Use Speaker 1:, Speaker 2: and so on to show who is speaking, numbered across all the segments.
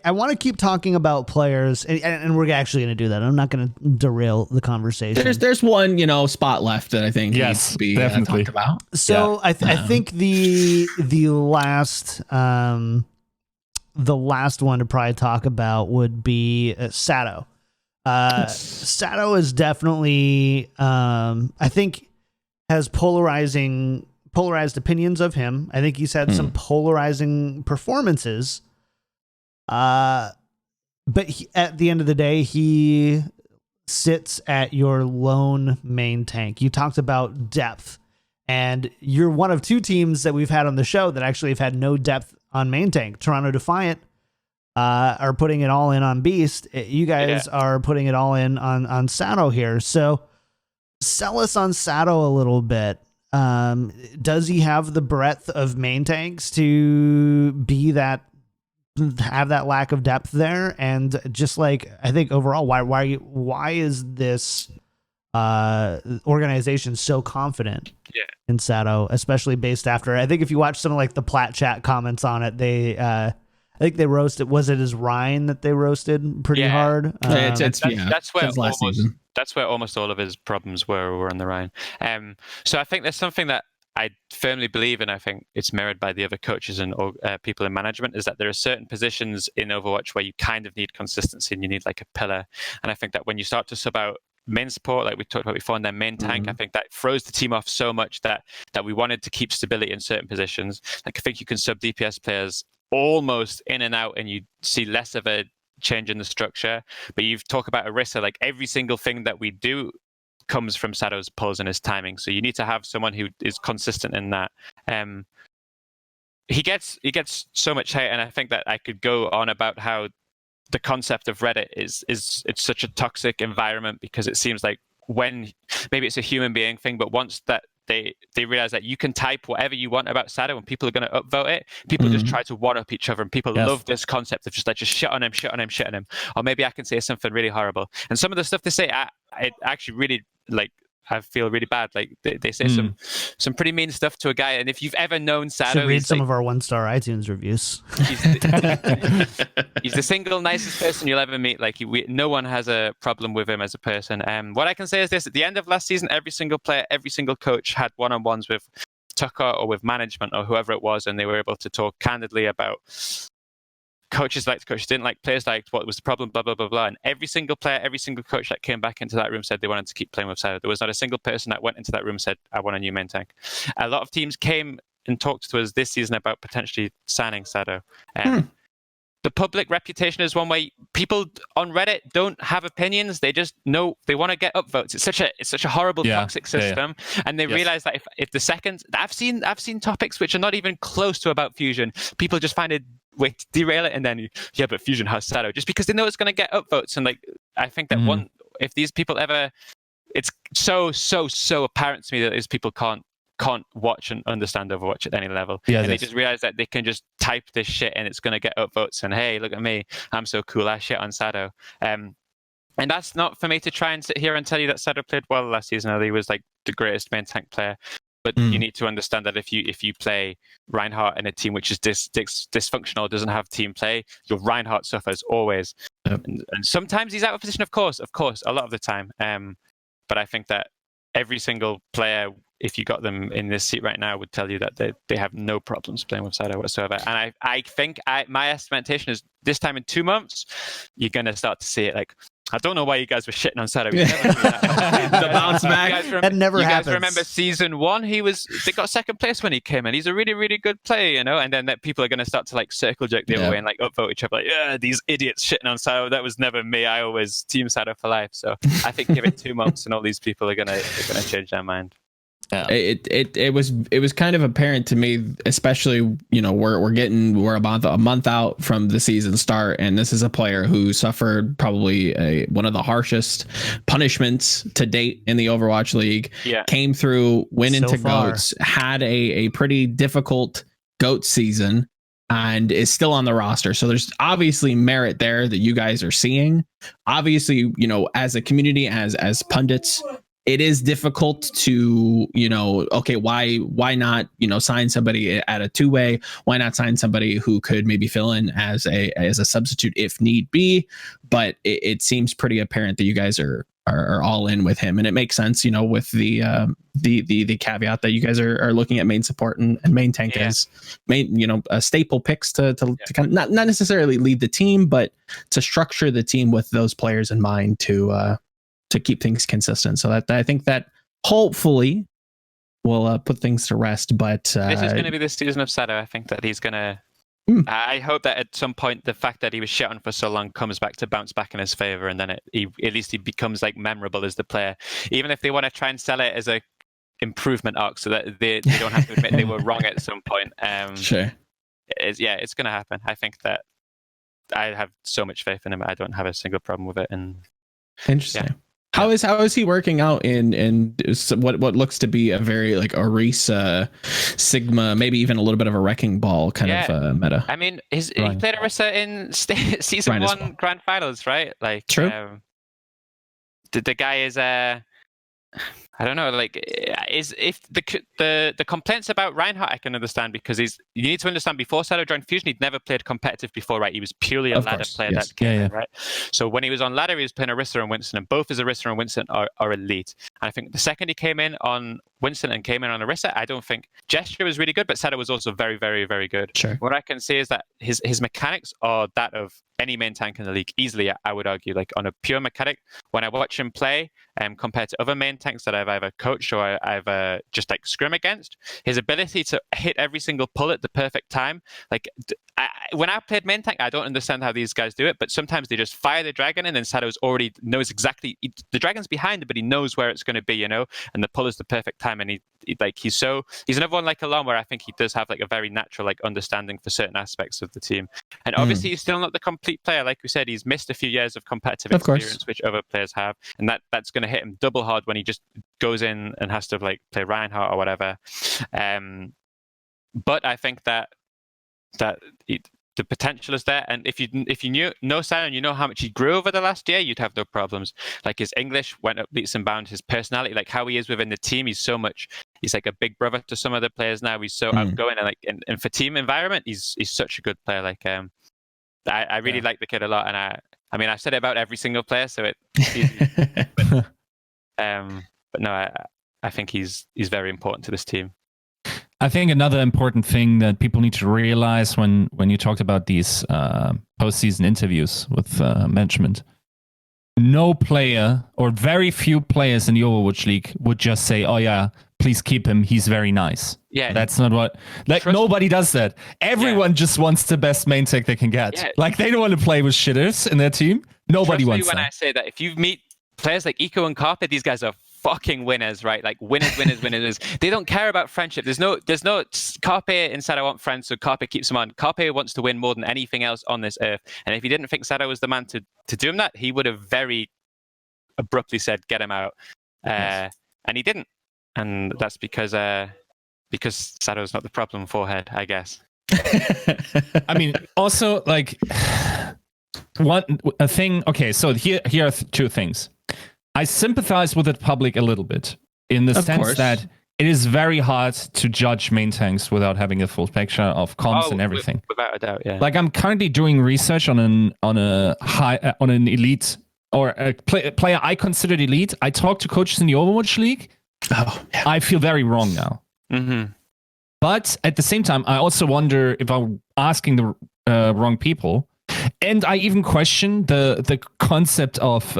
Speaker 1: I want to keep talking about players, and we're actually going to do that. I'm not going to derail the conversation.
Speaker 2: There's one, spot left that I think
Speaker 3: yes,
Speaker 2: needs to be
Speaker 3: definitely
Speaker 2: talked about.
Speaker 1: So I think the last one to probably talk about would be Sado. Sado is definitely I think has polarized opinions of him. I think he's had some polarizing performances. But at the end of the day, he sits at your lone main tank. You talked about depth, and you're one of two teams that we've had on the show that actually have had no depth on main tank. Toronto Defiant are putting it all in on Beast. You guys are putting it all in on Sado here. So sell us on Sado a little bit. Does he have the breadth of main tanks to have that lack of depth there? And just like, I think overall, why is this organization so confident in Sado, especially based after, I think if you watch some of like the Plat chat comments on it, I think they roasted, was it as Ryan that they roasted pretty hard?
Speaker 4: That's where almost all of his problems were on the Ryan. So I think there's something that I firmly believe, and I think it's mirrored by the other coaches and people in management, is that there are certain positions in Overwatch where you kind of need consistency and you need like a pillar. And I think that when you start to sub out main support, like we talked about before, and then main tank, I think that throws the team off so much that we wanted to keep stability in certain positions. Like I think you can sub DPS players almost in and out and you see less of a change in the structure. But you've talked about Orisa, like every single thing that we do comes from Sado's pulls and his timing. So you need to have someone who is consistent in that. He gets so much hate, and I think that I could go on about how the concept of Reddit is it's such a toxic environment, because it seems like when maybe it's a human being thing, but once that they realize that you can type whatever you want about Sado and people are going to upvote it, people just try to one up each other, and people love this concept of just shit on him. Or maybe I can say something really horrible. And some of the stuff they say, I actually really I feel really bad. Like they say some pretty mean stuff to a guy. And if you've ever known Sado,
Speaker 1: should read some of our 1-star iTunes reviews.
Speaker 4: He's the single nicest person you'll ever meet. Like no one has a problem with him as a person. What I can say is this: at the end of last season, every single player, every single coach had one-on-ones with Tucker or with management or whoever it was, and they were able to talk candidly about coaches liked, coaches didn't like, players liked, what was the problem, blah, blah, blah, blah. And every single player, every single coach that came back into that room said they wanted to keep playing with Sado. There was not a single person that went into that room and said, I want a new main tank. A lot of teams came and talked to us this season about potentially signing Sado. The public reputation is one way. People on Reddit don't have opinions. They just know they want to get upvotes. It's such a horrible, toxic system. And they realize that if the second, I've seen topics which are not even close to about Fusion. People just find it, derail it, and then but Fusion has Sado, just because they know it's going to get upvotes. And I think that if these people ever, it's so apparent to me that these people can't watch and understand Overwatch at any level. And they just realize that they can just type this shit and it's going to get upvotes, and hey, look at me, I'm so cool, I shit on Sado. And that's not for me to try and sit here and tell you that Sado played well last season, or he was like the greatest main tank player. But you need to understand that if you play Reinhardt in a team which is dysfunctional, doesn't have team play, your Reinhardt suffers always. And sometimes he's out of position, of course, a lot of the time. But I think that every single player, if you got them in this seat right now, would tell you that they have no problems playing with Sado whatsoever. And I think my estimation is this time in 2 months, you're going to start to see it. Like, I don't know why you guys were shitting on Sado. The
Speaker 2: bounce back.
Speaker 1: That never happens.
Speaker 4: You guys remember season 1? They got second place when he came in. He's a really, really good player, And then that people are going to start to circle jerk the other way and upvote each other. These idiots shitting on Sado. That was never me. I always team Sado for life. So I think give it 2 months and all these people are going to change their mind.
Speaker 2: Yeah. It was kind of apparent to me, especially we're about a month out from the season start, and this is a player who suffered probably one of the harshest punishments to date in the Overwatch League. Came through, went into GOATs, had a pretty difficult GOAT season, and is still on the roster. So there's obviously merit there that you guys are seeing. Obviously, as a community, as pundits, it is difficult to, okay, why not, sign somebody at a two-way? Why not sign somebody who could maybe fill in as a substitute if need be? But it seems pretty apparent that you guys are all in with him, and it makes sense, with the caveat that you guys are looking at main support and main tank as main, staple picks to kind of not necessarily lead the team, but to structure the team with those players in mind to keep things consistent. So that I think that hopefully will put things to rest. But
Speaker 4: this is going to be the season of Sado. I think that he's going to. I hope that at some point the fact that he was shut on for so long comes back to bounce back in his favor, and then at least he becomes like memorable as the player. Even if they want to try and sell it as a improvement arc, so that they don't have to admit they were wrong at some point.
Speaker 2: Sure.
Speaker 4: It's going to happen. I think that I have so much faith in him. I don't have a single problem with it. And
Speaker 2: interesting. Yeah. How is he working out in what looks to be a very like Orisa, Sigma, maybe even a little bit of a wrecking ball kind of meta?
Speaker 4: I mean, he played Orisa in season 1 grand finals, right? Like,
Speaker 2: true.
Speaker 4: The guy is I don't know, like, if the complaints about Reinhardt I can understand, because you need to understand, before Sado joined Fusion, he'd never played competitive before, right? He was purely a ladder player that came in, right? So when he was on ladder, he was playing Orisa and Winston, and both his Orisa and Winston are elite. And I think the second he came in on Winston and came in on Orisa, I don't think Gesture was really good, but Sado was also very, very, very good.
Speaker 2: Sure.
Speaker 4: What I can say is that his mechanics are that of any main tank in the league, easily, I would argue. Like, on a pure mechanic, when I watch him play, compared to other main tanks that I've either coached or I've just like scrim against, his ability to hit every single pull at the perfect time. Like, when I played main tank, I don't understand how these guys do it, but sometimes they just fire the dragon and then Sado's already knows exactly, the dragon's behind it, but he knows where it's going to be, and the pull is the perfect time. And he's another one like Alarm, where I think he does have like a very natural like understanding for certain aspects of the team. And obviously he's still not the complete player. Like we said, he's missed a few years of competitive experience, which other players have, and that's going to hit him double hard when he just goes in and has to like play Reinhardt or whatever. But I think that the potential is there, and if you know Sado and you know how much he grew over the last year, you'd have no problems. Like, his English went up leaps and bounds. His personality, like how he is within the team, he's like a big brother to some of the players now. He's so outgoing, and like and for team environment, he's such a good player. Like, I really like the kid a lot, and I mean I've said it about every single player, so it's easy. But no, I think he's very important to this team.
Speaker 3: I think another important thing that people need to realize when you talked about these postseason interviews with management, no player or very few players in the Overwatch League would just say, "Oh yeah, please keep him. He's very nice." Yeah, that's not what. Like, nobody does that. Everyone just wants the best main tech they can get. Yeah. Like, they don't want to play with shitters in their team. Nobody wants that.
Speaker 4: When I say that, if you meet players like Eco and Carpe, these guys are fucking winners, right? Like, winners. They don't care about friendship. There's no Carpe and Sado want friends, so Carpe keeps him on. Carpe wants to win more than anything else on this earth. And if he didn't think Sado was the man to do him that, he would have very abruptly said, "Get him out." And he didn't. And that's because Sado's not the problem forehead, I guess.
Speaker 3: I mean, also, like, a thing. Okay, so here are two things. I sympathize with the public a little bit, in the sense that it is very hard to judge main tanks without having a full picture of comps and everything.
Speaker 4: Without a doubt, yeah.
Speaker 3: Like, I'm currently doing research on an elite, or a player I considered elite. I talked to coaches in the Overwatch League. I feel very wrong now. Mm-hmm. But at the same time, I also wonder if I'm asking the wrong people, and I even question the concept of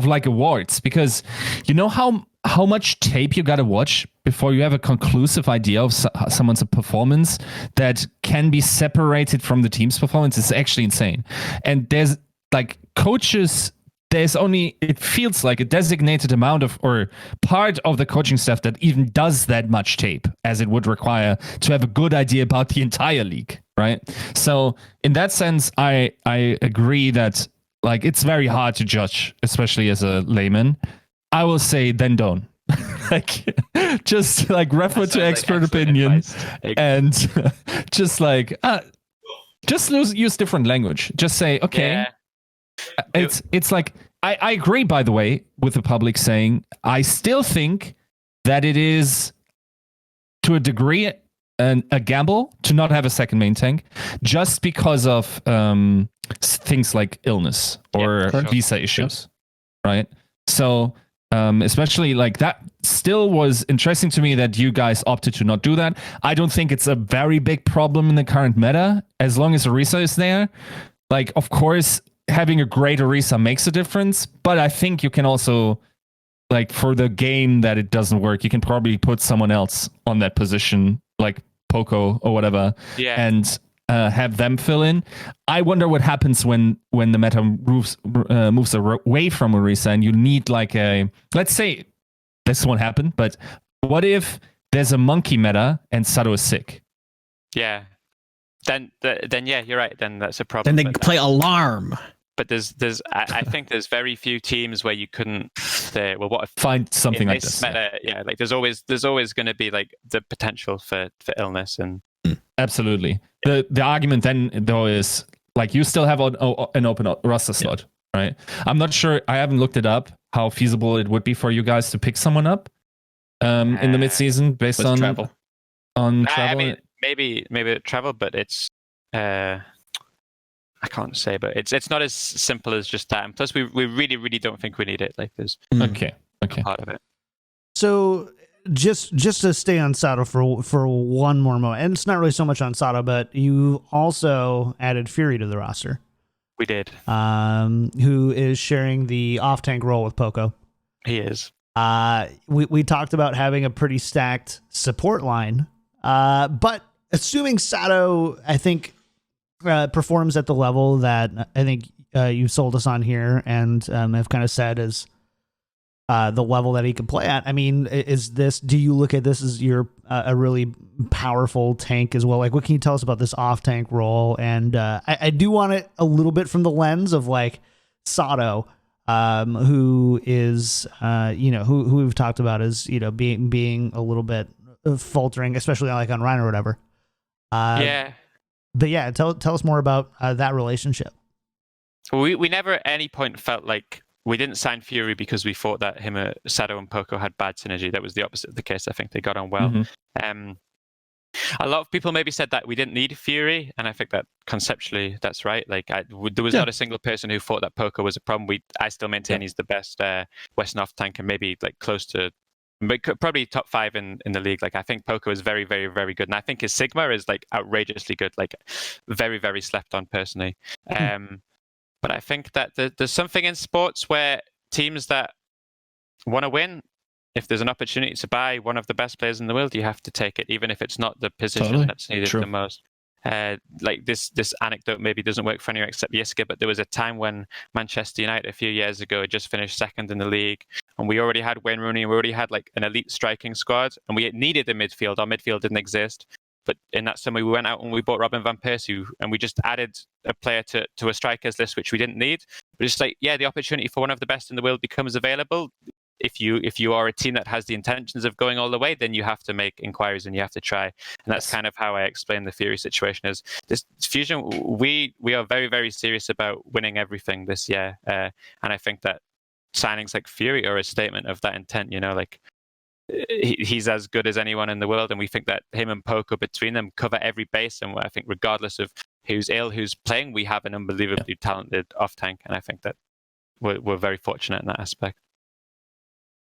Speaker 3: like awards, because you know how much tape you gotta watch before you have a conclusive idea of someone's performance that can be separated from the team's performance. It's actually insane. And there's like coaches, there's only, it feels like a designated amount of, or part of the coaching staff that even does that much tape as it would require to have a good idea about the entire league, right? So in that sense, I agree that, like, it's very hard to judge, especially as a layman. I will say, then don't. Like, just like refer to expert opinion, and just like just use different language. Just say, okay, it's like I agree, by the way, with the public saying, I still think that it is, to a degree, a gamble to not have a second main tank, just because of things like illness or visa issues, right? So especially like that still was interesting to me that you guys opted to not do that. I don't think it's a very big problem in the current meta, as long as Orisa is there. Like, of course, having a great Orisa makes a difference, but I think you can also, like, for the game that it doesn't work, you can probably put someone else on that position, like Poco or whatever, and have them fill in. I wonder what happens when the meta moves away from Orisa and you need like a, let's say this won't happen, but what if there's a monkey meta and Sado is sick?
Speaker 4: Yeah. Then yeah, you're right. Then that's a problem.
Speaker 2: Then they play Alarm.
Speaker 4: But I think there's very few teams where you couldn't say, well, what if
Speaker 3: find something like this?
Speaker 4: Meta, yeah, like there's always going to be like the potential for illness and.
Speaker 3: Absolutely. The argument then though is like you still have an open roster slot, right? I'm not sure. I haven't looked it up how feasible it would be for you guys to pick someone up in the midseason based on
Speaker 2: travel.
Speaker 3: Travel.
Speaker 4: I mean, maybe travel, but it's. I can't say, but it's not as simple as just that. And plus, we really don't think we need it. Like there's
Speaker 3: okay
Speaker 4: part of it.
Speaker 1: So just to stay on Sado for one more moment, and it's not really so much on Sado, but you also added Fury to the roster.
Speaker 4: We did.
Speaker 1: Who is sharing the off tank role with Poco?
Speaker 4: He is.
Speaker 1: We talked about having a pretty stacked support line, but assuming Sado, I think. Performs at the level that I think you sold us on here and have kind of said is the level that he can play at. I mean, do you look at this as your a really powerful tank as well? Like, what can you tell us about this off tank role? And I do want it a little bit from the lens of like Sado, who is who we've talked about as being a little bit faltering, especially like on Rhino or whatever.
Speaker 4: Yeah.
Speaker 1: But yeah, tell us more about that relationship.
Speaker 4: We never at any point felt like we didn't sign Fury because we thought that Sado and Poco had bad synergy. That was the opposite of the case. I think they got on well. Mm-hmm. A lot of people maybe said that we didn't need Fury, and I think that conceptually that's right. Like there was not a single person who thought that Poco was a problem. I still maintain he's the best Western off tank and maybe like close to. Probably top 5 in the league. Like I think Poco is very, very, very good, and I think his Sigma is like outrageously good. Like very, very slept on personally. But I think that there's something in sports where teams that want to win, if there's an opportunity to buy one of the best players in the world, you have to take it, even if it's not the position that's needed the most. Like this anecdote maybe doesn't work for anyone except Yiska, but there was a time when Manchester United a few years ago just finished second in the league, and we already had Wayne Rooney, and we already had like an elite striking squad, and we needed a midfield. Our midfield didn't exist, but in that summer we went out and we bought Robin van Persie, and we just added a player to a strikers list which we didn't need. But it's like, the opportunity for one of the best in the world becomes available. If you are a team that has the intentions of going all the way, then you have to make inquiries and you have to try. And that's kind of how I explain the Fury situation. Is this Fusion? We are very, very serious about winning everything this year, and I think that signings like Fury are a statement of that intent. Like he's as good as anyone in the world, and we think that him and Poco between them cover every base. And I think regardless of who's ill, who's playing, we have an unbelievably talented off tank, and I think that we're very fortunate in that aspect.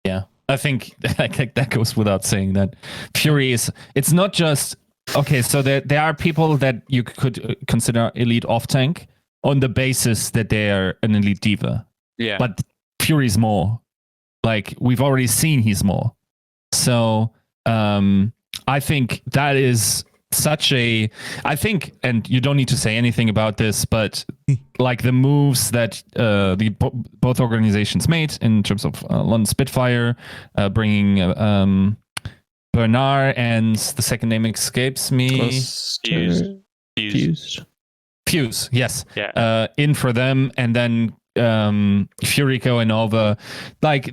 Speaker 3: Yeah, I think that goes without saying that Fury it's not just, okay, so there are people that you could consider elite off-tank on the basis that they're an elite diva.
Speaker 4: Yeah.
Speaker 3: But Fury's more. Like, we've already seen he's more. So I think that is I think, and you don't need to say anything about this, but like the moves that both organizations made in terms of London Spitfire, bringing Bernard, and the second name escapes me. Fuse, yes.
Speaker 4: Yeah.
Speaker 3: In for them, and then Fury going over. Like,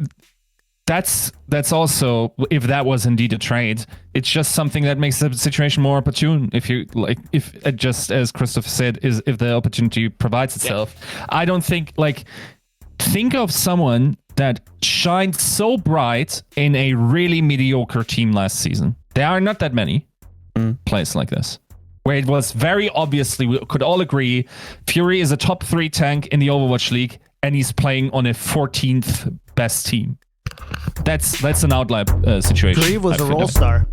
Speaker 3: that's also, if that was indeed a trade, it's just something that makes the situation more opportune. If just as ChrisTFer said, if the opportunity provides itself. I don't think, like, think of someone that shined so bright in a really mediocre team last season. There are not that many players like this, where it was very obviously, we could all agree, Fury is a top 3 tank in the Overwatch League, and he's playing on a 14th best team. That's an outlier situation.
Speaker 1: Grieve was a role star.